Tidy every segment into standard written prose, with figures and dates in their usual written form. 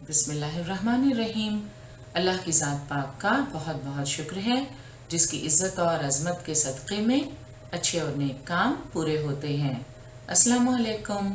بسم اللہ الرحمن الرحیم۔ اللہ کی ذات پاک کا بہت بہت شکر ہے جس کی عزت اور عظمت کے صدقے میں اچھے اور نیک کام پورے ہوتے ہیں۔ السلام علیکم۔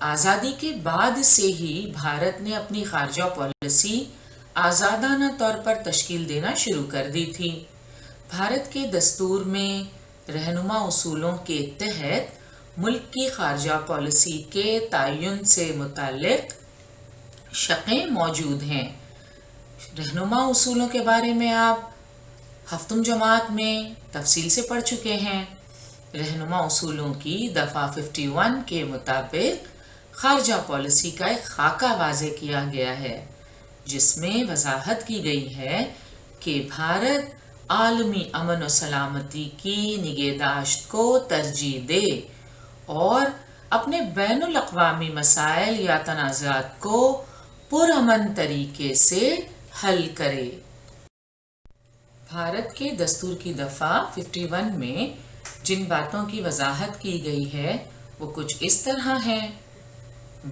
آزادی کے بعد سے ہی بھارت نے اپنی خارجہ پالیسی آزادانہ طور پر تشکیل دینا شروع کر دی تھی۔ بھارت کے دستور میں رہنما اصولوں کے تحت ملک کی خارجہ پالیسی کے تعین سے متعلق شقیں موجود ہیں۔ رہنما اصولوں کے بارے میں آپ ہفتم جماعت میں تفصیل سے پڑھ چکے ہیں۔ رہنما اصولوں کی دفعہ 51 کے مطابق خارجہ پالیسی کا ایک خاکہ واضح کیا گیا ہے، جس میں وضاحت کی گئی ہے کہ بھارت عالمی امن و سلامتی کی نگہداشت کو ترجیح دے اور اپنے بین الاقوامی مسائل یا تنازعات کو پرامن طریقے سے حل کرے۔ بھارت کے دستور کی دفعہ 51 میں جن باتوں کی وضاحت کی گئی ہے وہ کچھ اس طرح ہیں: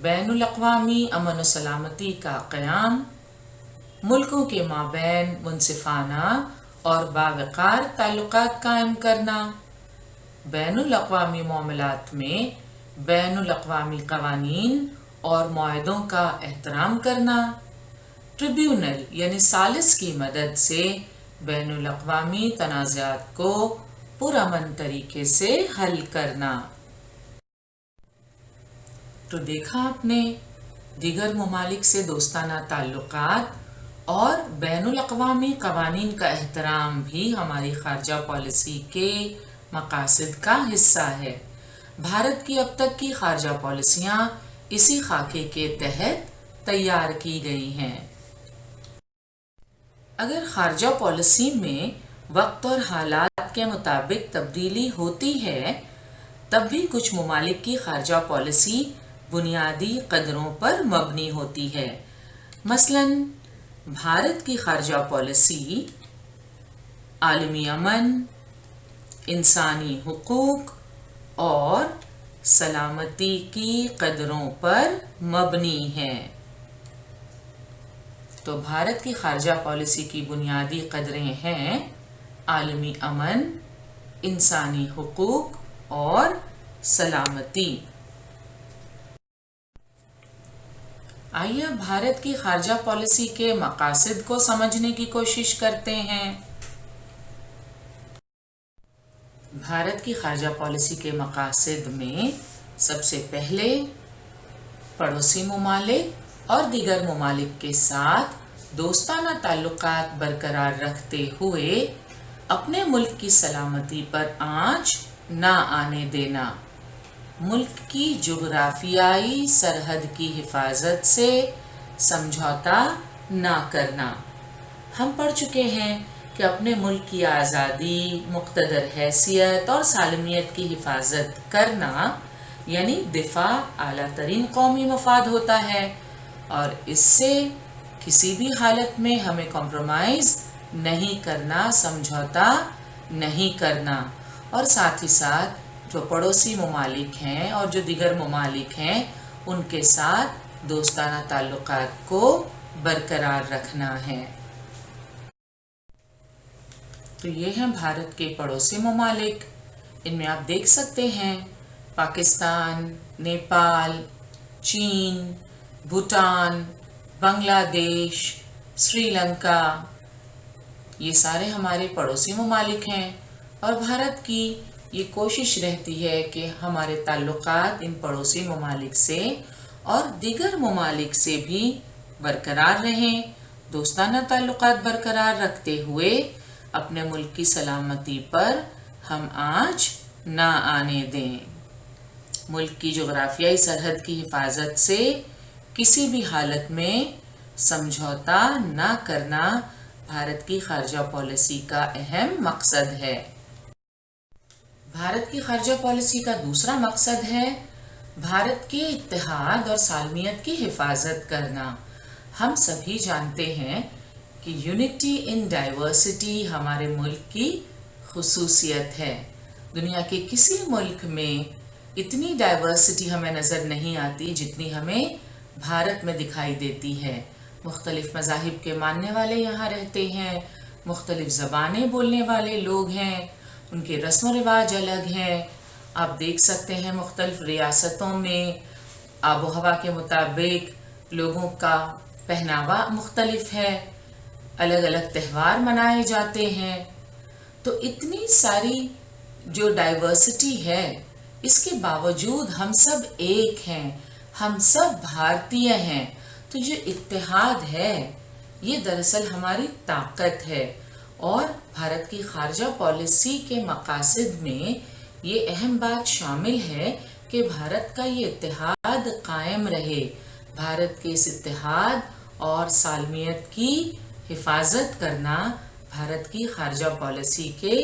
بین الاقوامی امن و سلامتی کا قیام، ملکوں کے مابین منصفانہ اور باوقار تعلقات قائم کرنا، بین الاقوامی معاملات میں بین الاقوامی قوانین اور معاہدوں کا احترام کرنا، ٹریبیونل یعنی ثالث کی مدد سے بین الاقوامی تنازعات کو پرامن طریقے سے حل کرنا۔ تو دیکھا آپ نے، دیگر ممالک سے دوستانہ تعلقات اور بین الاقوامی قوانین کا احترام بھی ہماری خارجہ پالیسی کے مقاصد کا حصہ ہے۔ بھارت کی اب تک کی خارجہ پالیسیاں اسی خاکے کے تحت تیار کی گئی ہیں۔ اگر خارجہ پالیسی میں وقت اور حالات کے مطابق تبدیلی ہوتی ہے، تب بھی کچھ ممالک کی خارجہ پالیسی بنیادی قدروں پر مبنی ہوتی ہے۔ مثلاً بھارت کی خارجہ پالیسی عالمی امن، انسانی حقوق اور سلامتی کی قدروں پر مبنی ہے۔ تو بھارت کی خارجہ پالیسی کی بنیادی قدریں ہیں عالمی امن، انسانی حقوق اور سلامتی۔ آئیے بھارت کی خارجہ پالیسی کے مقاصد کو سمجھنے کی کوشش کرتے ہیں۔ بھارت کی خارجہ پالیسی کے مقاصد میں سب سے پہلے پڑوسی ممالک اور دیگر ممالک کے ساتھ دوستانہ تعلقات برقرار رکھتے ہوئے اپنے ملک کی سلامتی پر آنچ نہ آنے دینا، ملک کی جغرافیائی سرحد کی حفاظت سے سمجھوتا نہ کرنا۔ ہم پڑھ چکے ہیں کہ اپنے ملک کی آزادی، مقتدر حیثیت اور سالمیت کی حفاظت کرنا یعنی دفاع اعلیٰ ترین قومی مفاد ہوتا ہے، اور اس سے کسی بھی حالت میں ہمیں کمپرومائز نہیں کرنا، سمجھوتا نہیں کرنا، اور ساتھ ہی ساتھ جو پڑوسی ممالک ہیں اور جو دیگر ممالک ہیں ان کے ساتھ دوستانہ تعلقات کو برقرار رکھنا ہے۔ تو یہ ہیں بھارت کے پڑوسی ممالک۔ ان میں آپ دیکھ سکتے ہیں پاکستان، نیپال، چین، بھوٹان، بنگلہ دیش، سری لنکا، یہ سارے ہمارے پڑوسی ممالک ہیں، اور بھارت کی یہ کوشش رہتی ہے کہ ہمارے تعلقات ان پڑوسی ممالک سے اور دیگر ممالک سے بھی برقرار رہیں، دوستانہ تعلقات برقرار رکھتے ہوئے اپنے ملک کی سلامتی پر ہم آنچ نہ آنے دیں۔ ملک کی جغرافیائی سرحد کی حفاظت سے کسی بھی حالت میں سمجھوتا نہ کرنا بھارت کی خارجہ پالیسی کا اہم مقصد ہے۔ بھارت کی خارجہ پالیسی کا دوسرا مقصد ہے بھارت کے اتحاد اور سالمیت کی حفاظت کرنا۔ ہم سبھی جانتے ہیں کہ یونٹی ان ڈائیورسٹی ہمارے ملک کی خصوصیت ہے۔ دنیا کے کسی ملک میں اتنی ڈائیورسٹی ہمیں نظر نہیں آتی جتنی ہمیں بھارت میں دکھائی دیتی ہے۔ مختلف مذاہب کے ماننے والے یہاں رہتے ہیں، مختلف زبانیں بولنے والے لوگ ہیں، ان کے رسم و رواج الگ ہیں۔ آپ دیکھ سکتے ہیں مختلف ریاستوں میں آب و ہوا کے مطابق لوگوں کا پہناوا مختلف ہے، الگ الگ تہوار منائے جاتے ہیں. تو اتنی ساری جو ڈائیورسٹی ہے، اس کے باوجود ہم سب ایک ہیں، ہم سب بھارتیہ ہیں. تو یہ اتحاد ہے، یہ دراصل ہماری طاقت ہے. اور بھارت کی خارجہ پالیسی کے مقاصد میں یہ اہم بات شامل ہے کہ بھارت کا یہ اتحاد قائم رہے. بھارت کے اس اتحاد اور سالمیت کی حفاظت کرنا بھارت کی خارجہ پالیسی کے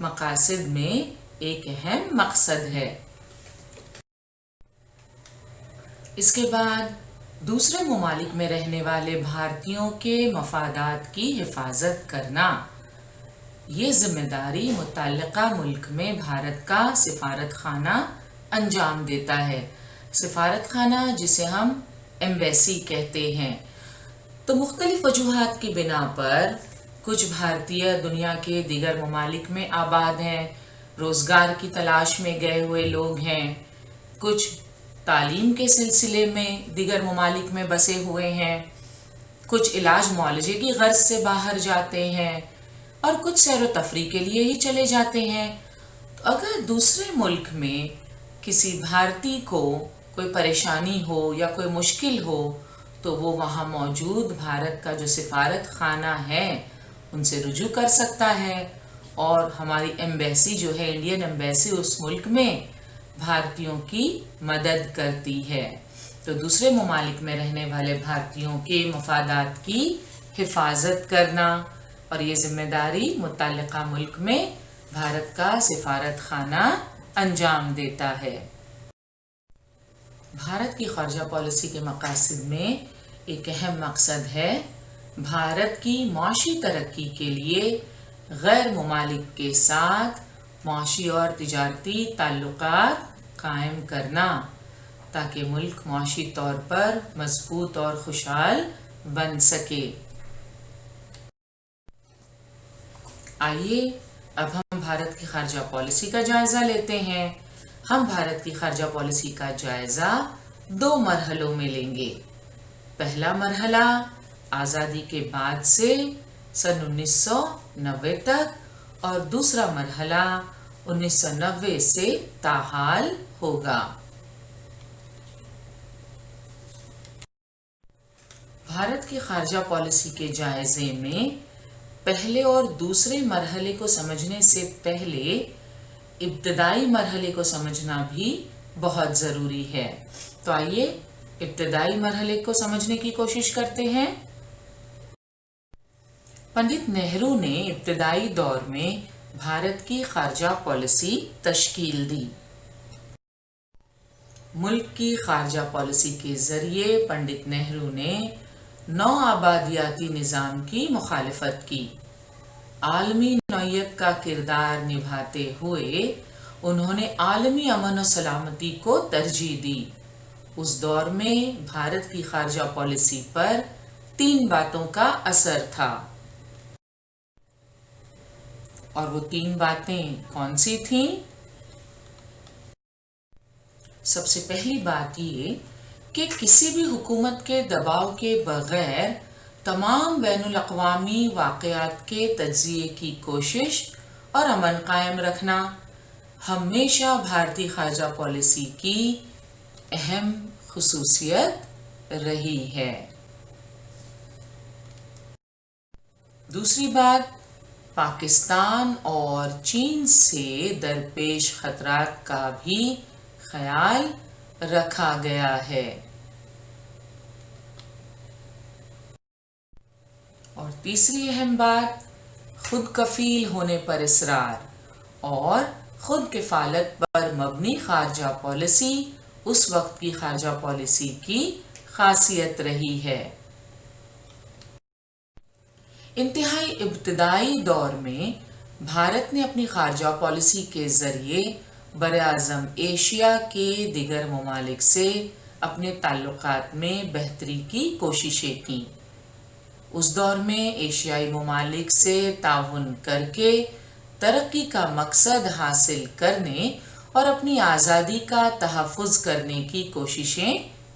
مقاصد میں ایک اہم مقصد ہے. اس کے بعد دوسرے ممالک میں رہنے والے بھارتیوں کے مفادات کی حفاظت کرنا. یہ ذمہ داری متعلقہ ملک میں بھارت کا سفارت خانہ انجام دیتا ہے. سفارت خانہ جسے ہم ایمبیسی کہتے ہیں. تو مختلف وجوہات کی بنا پر کچھ بھارتیہ دنیا کے دیگر ممالک میں آباد ہیں، روزگار کی تلاش میں گئے ہوئے لوگ ہیں، کچھ تعلیم کے سلسلے میں دیگر ممالک میں بسے ہوئے ہیں، کچھ علاج معالجے کی غرض سے باہر جاتے ہیں، اور کچھ سیر و تفریح کے لیے ہی چلے جاتے ہیں. تو اگر دوسرے ملک میں کسی بھارتی کو کوئی پریشانی ہو یا کوئی مشکل ہو تو وہ وہاں موجود بھارت کا جو سفارت خانہ ہے ان سے رجوع کر سکتا ہے، اور ہماری ایمبیسی جو ہے انڈین ایمبیسی اس ملک میں بھارتیوں کی مدد کرتی ہے. تو دوسرے ممالک میں رہنے والے بھارتیوں کے مفادات کی حفاظت کرنا، اور یہ ذمہ داری متعلقہ ملک میں بھارت کا سفارت خانہ انجام دیتا ہے. بھارت کی خارجہ پالیسی کے مقاصد میں ایک اہم مقصد ہے بھارت کی معاشی ترقی کے لیے غیر ممالک کے ساتھ معاشی اور تجارتی تعلقات قائم کرنا، تاکہ ملک معاشی طور پر مضبوط اور خوشحال بن سکے. آئیے اب ہم بھارت کی خارجہ پالیسی کا جائزہ لیتے ہیں. ہم بھارت کی خارجہ پالیسی کا جائزہ 2 مرحلوں میں لیں گے. پہلا مرحلہ آزادی کے بعد سے سن 1990 تک، اور دوسرا مرحلہ 1990 سے تاحال ہوگا. بھارت کی خارجہ پالیسی کے جائزے میں پہلے اور دوسرے مرحلے کو سمجھنے سے پہلے ابتدائی مرحلے کو سمجھنا بھی بہت ضروری ہے. تو آئیے ابتدائی مرحلے کو سمجھنے کی کوشش کرتے ہیں. پنڈت نہرو نے ابتدائی دور میں بھارت کی خارجہ پالیسی تشکیل دی. ملک کی خارجہ پالیسی کے ذریعے پنڈت نہرو نے نو آبادیاتی نظام کی مخالفت کی. عالمی نوعیت کا کردار نبھاتے ہوئے انہوں نے عالمی امن و سلامتی کو ترجیح دی. اس دور میں بھارت کی خارجہ پالیسی پر 3 باتوں کا اثر تھا. اور وہ 3 باتیں کون سی تھیں؟ سب سے پہلی بات یہ کہ کسی بھی حکومت کے دباؤ کے بغیر تمام بین الاقوامی واقعات کے تجزیے کی کوشش اور امن قائم رکھنا ہمیشہ بھارتی خارجہ پالیسی کی اہم خصوصیت رہی ہے. دوسری بات، پاکستان اور چین سے درپیش خطرات کا بھی خیال رکھا گیا ہے. اور تیسری اہم بات، خود کفیل ہونے پر اصرار اور خود کفالت پر مبنی خارجہ پالیسی اس وقت کی خارجہ پالیسی کی خاصیت رہی ہے. انتہائی ابتدائی دور میں بھارت نے اپنی خارجہ پالیسی کے ذریعے براعظم ایشیا کے دیگر ممالک سے اپنے تعلقات میں بہتری کی کوششیں کیں. اس دور میں ایشیائی ممالک سے تعاون کر کے ترقی کا مقصد حاصل کرنے اور اپنی آزادی کا تحفظ کرنے کی کوششیں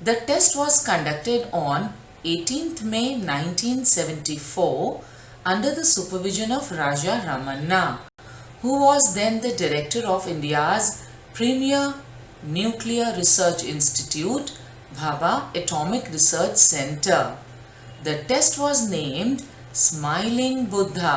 The test was conducted on 18th May 1974 under the supervision of Raja Ramanna, who was then the director of India's premier nuclear research institute, Bhabha Atomic Research Center. The test was named Smiling Buddha.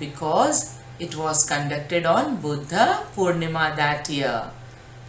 Because it was conducted on Buddha Purnima that year.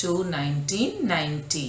to 1990।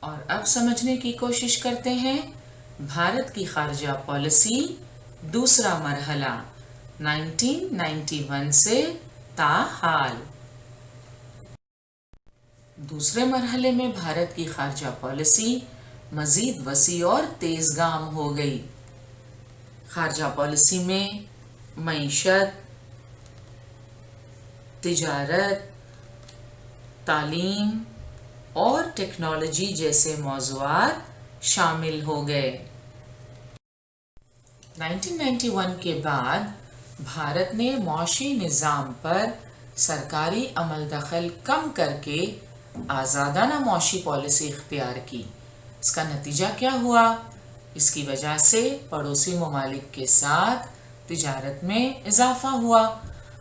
اور اب سمجھنے کی کوشش کرتے ہیں بھارت کی خارجہ policy دوسرا مرحلہ 1991 سے تاحال۔ دوسرے مرحلے میں بھارت کی خارجہ پالیسی مزید وسیع اور تیز گام ہو گئی۔ خارجہ پالیسی میں معیشت، تجارت، تعلیم اور ٹیکنالوجی جیسے موضوعات شامل ہو گئے۔ 1991 کے بعد بھارت نے معاشی نظام پر سرکاری عمل دخل کم کر کے آزادانہ معاشی پالیسی اختیار کی۔ اس کا نتیجہ کیا ہوا؟ اس کی وجہ سے پڑوسی ممالک کے ساتھ تجارت میں اضافہ ہوا۔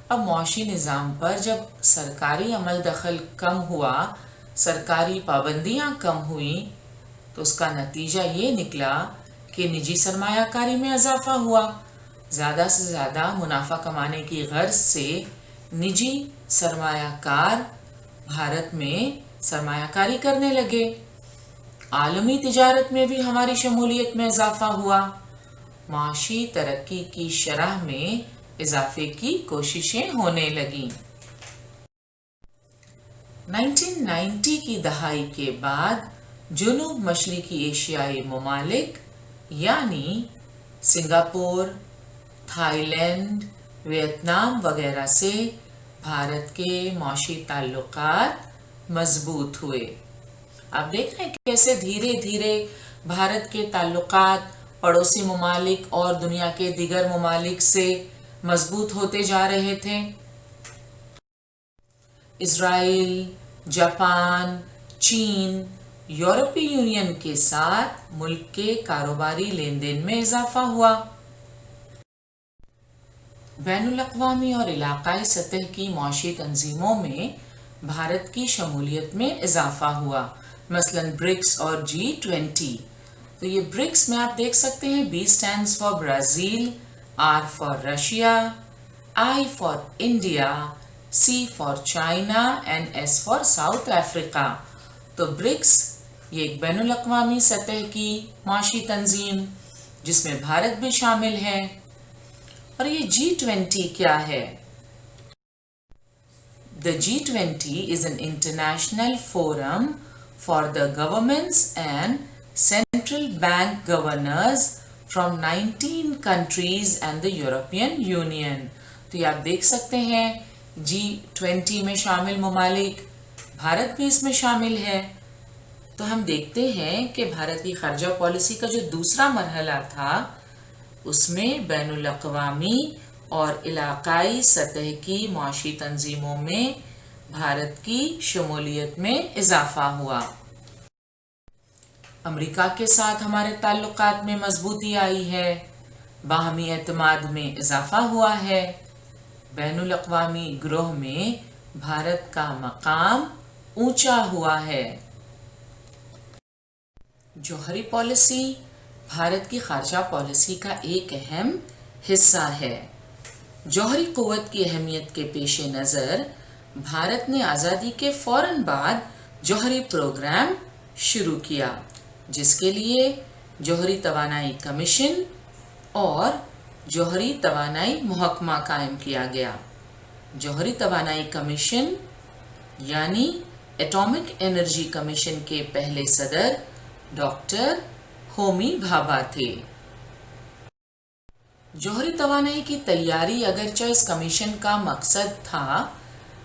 اب معاشی نظام پر جب سرکاری عمل دخل کم ہوا، سرکاری پابندیاں کم ہوئیں، تو اس کا نتیجہ یہ نکلا کہ نجی سرمایہ کاری میں اضافہ ہوا۔ زیادہ سے زیادہ منافع کمانے کی غرض سے نجی سرمایہ کار بھارت میں سرمایہ کاری کرنے لگے۔ عالمی تجارت میں بھی ہماری شمولیت میں اضافہ ہوا۔ معاشی ترقی کی شرح میں اضافے کی کوششیں ہونے لگیں۔ 1990 کی دہائی کے بعد جنوب مشرقی ایشیائی ممالک یعنی سنگاپور، تھائی لینڈ، ویتنام وغیرہ سے بھارت کے معاشی تعلقات مضبوط ہوئے۔ آپ دیکھ رہے ہیں کیسے دھیرے دھیرے بھارت کے تعلقات پڑوسی ممالک اور دنیا کے دیگر ممالک سے مضبوط ہوتے جا رہے تھے۔ اسرائیل، جاپان، چین، یورپی یونین کے ساتھ ملک کے کاروباری لین دین میں اضافہ ہوا۔ بین الاقوامی اور علاقائی سطح کی معاشی تنظیموں میں بھارت کی شمولیت میں اضافہ ہوا، مثلاً برکس اور G20۔ تو یہ برکس میں آپ دیکھ سکتے ہیں B stands for Brazil, R for Russia, I for India, C for China and S for South Africa. تو برکس یہ ایک بین الاقوامی سطح کی معاشی تنظیم جس میں بھارت بھی شامل ہے۔ اور یہ G20 کیا ہے؟ The G20 is an international forum for the governments and central bank governors from 19 countries and the European Union۔ تو یہ آپ دیکھ سکتے ہیں G20 میں شامل ممالک، بھارت بھی اس میں شامل ہے۔ تو ہم دیکھتے ہیں کہ بھارت کی خارجہ پالیسی کا جو دوسرا مرحلہ تھا اس میں بین الاقوامی اور علاقائی سطح کی معاشی تنظیموں میں بھارت کی شمولیت میں اضافہ ہوا۔ امریکہ کے ساتھ ہمارے تعلقات میں مضبوطی آئی ہے، باہمی اعتماد میں اضافہ ہوا ہے، بین الاقوامی گروہ میں بھارت کا مقام اونچا ہوا ہے۔ جوہری پالیسی بھارت کی خارجہ پالیسی کا ایک اہم حصہ ہے۔ جوہری قوت کی اہمیت کے پیش نظر بھارت نے آزادی کے فوراً بعد جوہری پروگرام شروع کیا، جس کے لیے جوہری توانائی کمیشن اور جوہری توانائی محکمہ قائم کیا گیا۔ جوہری توانائی کمیشن یعنی ایٹامک انرجی کمیشن کے پہلے صدر ڈاکٹر ہومی بھابھا تھے۔ جوہری توانائی کی تیاری اگرچہ اس کمیشن کا مقصد تھا،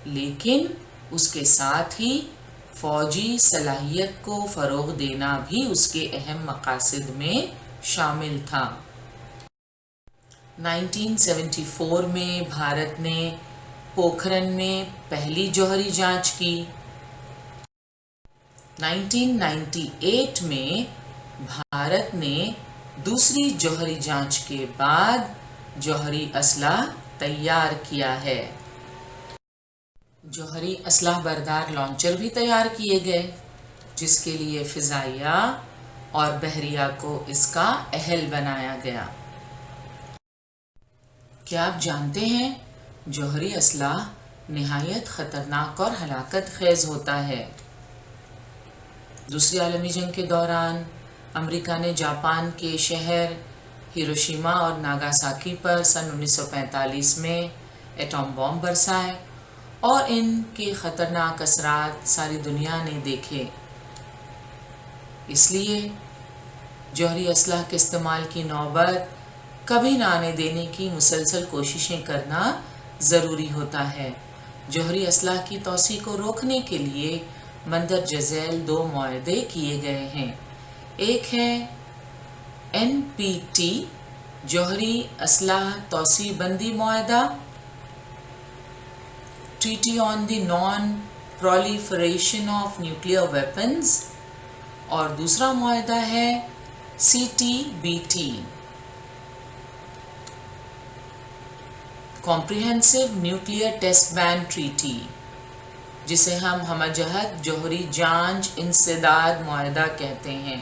لیکن اس کے ساتھ ہی فوجی صلاحیت کو فروغ دینا بھی اس کے اہم مقاصد میں شامل تھا۔ 1974 میں بھارت نے پوکھرن میں پہلی جوہری جانچ کی۔ 1998 میں بھارت نے دوسری جوہری جانچ کے بعد جوہری اسلحہ تیار کیا ہے۔ جوہری اسلحہ بردار لانچر بھی تیار کیے گئے، جس کے لیے فضائیہ اور بحریہ کو اس کا اہل بنایا گیا۔ کیا آپ جانتے ہیں جوہری اسلحہ نہایت خطرناک اور ہلاکت خیز ہوتا ہے؟ دوسری عالمی جنگ کے دوران امریکہ نے جاپان کے شہر ہیروشیما اور ناگاساکی پر سن 1945 میں ایٹم بم برسائے اور ان کے خطرناک اثرات ساری دنیا نے دیکھے۔ اس لیے جوہری اسلحہ کے استعمال کی نوبت کبھی نہ آنے دینے کی مسلسل کوششیں کرنا ضروری ہوتا ہے۔ جوہری اسلحہ کی توسیع کو روکنے کے لیے مندرجہ ذیل 2 معاہدے کیے گئے ہیں۔ ایک ہے NPT جوہری اسلحہ توسیع بندی معاہدہ، treaty on the non proliferation of nuclear weapons, اور دوسرا معاہدہ ہے CTBT comprehensive nuclear test ban treaty, جسے ہم ہمہ جہت جوہری جانچ انسداد معاہدہ کہتے ہیں۔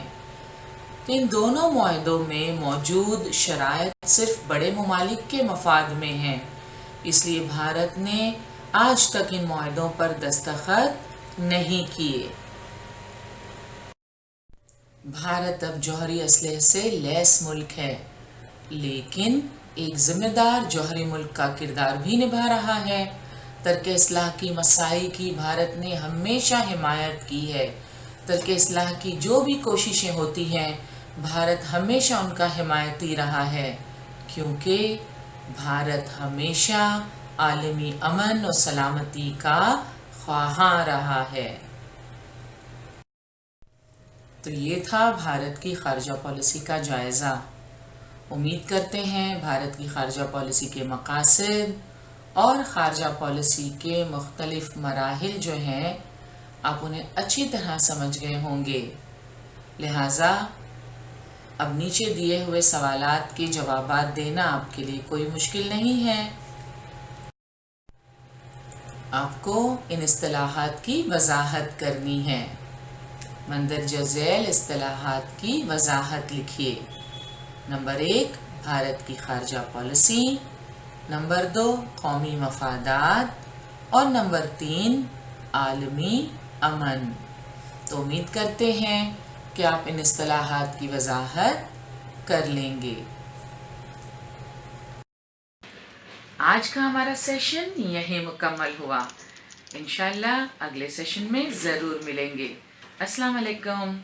ان دونوں معاہدوں میں موجود شرائط صرف بڑے ممالک کے مفاد میں ہیں، اس لیے بھارت نے آج تک ان معاہدوں پر دستخط نہیں کیے۔ بھارت اب جوہری اسلحے سے لیس ملک ہے، لیکن ایک ذمہ دار جوہری ملک کا کردار بھی نبھا رہا ہے۔ ترک اصلاح کی مساعی کی بھارت نے ہمیشہ حمایت کی ہے۔ ترک اصلاح کی جو بھی کوششیں ہوتی ہیں، بھارت ہمیشہ ان کا حمایتی رہا ہے، کیونکہ بھارت ہمیشہ عالمی امن اور سلامتی کا خواہاں رہا ہے۔ تو یہ تھا بھارت کی خارجہ پالیسی کا جائزہ۔ امید کرتے ہیں بھارت کی خارجہ پالیسی کے مقاصد اور خارجہ پالیسی کے مختلف مراحل جو ہیں آپ انہیں اچھی طرح سمجھ گئے ہوں گے۔ لہٰذا اب نیچے دیے ہوئے سوالات کے جوابات دینا آپ کے لیے کوئی مشکل نہیں ہے۔ آپ کو ان اصطلاحات کی وضاحت کرنی ہے۔ مندرجہ ذیل اصطلاحات کی وضاحت لکھیے۔ نمبر 1 بھارت کی خارجہ پالیسی، نمبر 2 قومی مفادات اور نمبر 3 عالمی امن۔ تو امید کرتے ہیں کہ آپ ان اصطلاحات کی وضاحت کر لیں گے۔ آج کا ہمارا سیشن یہیں مکمل ہوا۔ انشاءاللہ اگلے سیشن میں ضرور ملیں گے۔ السلام علیکم۔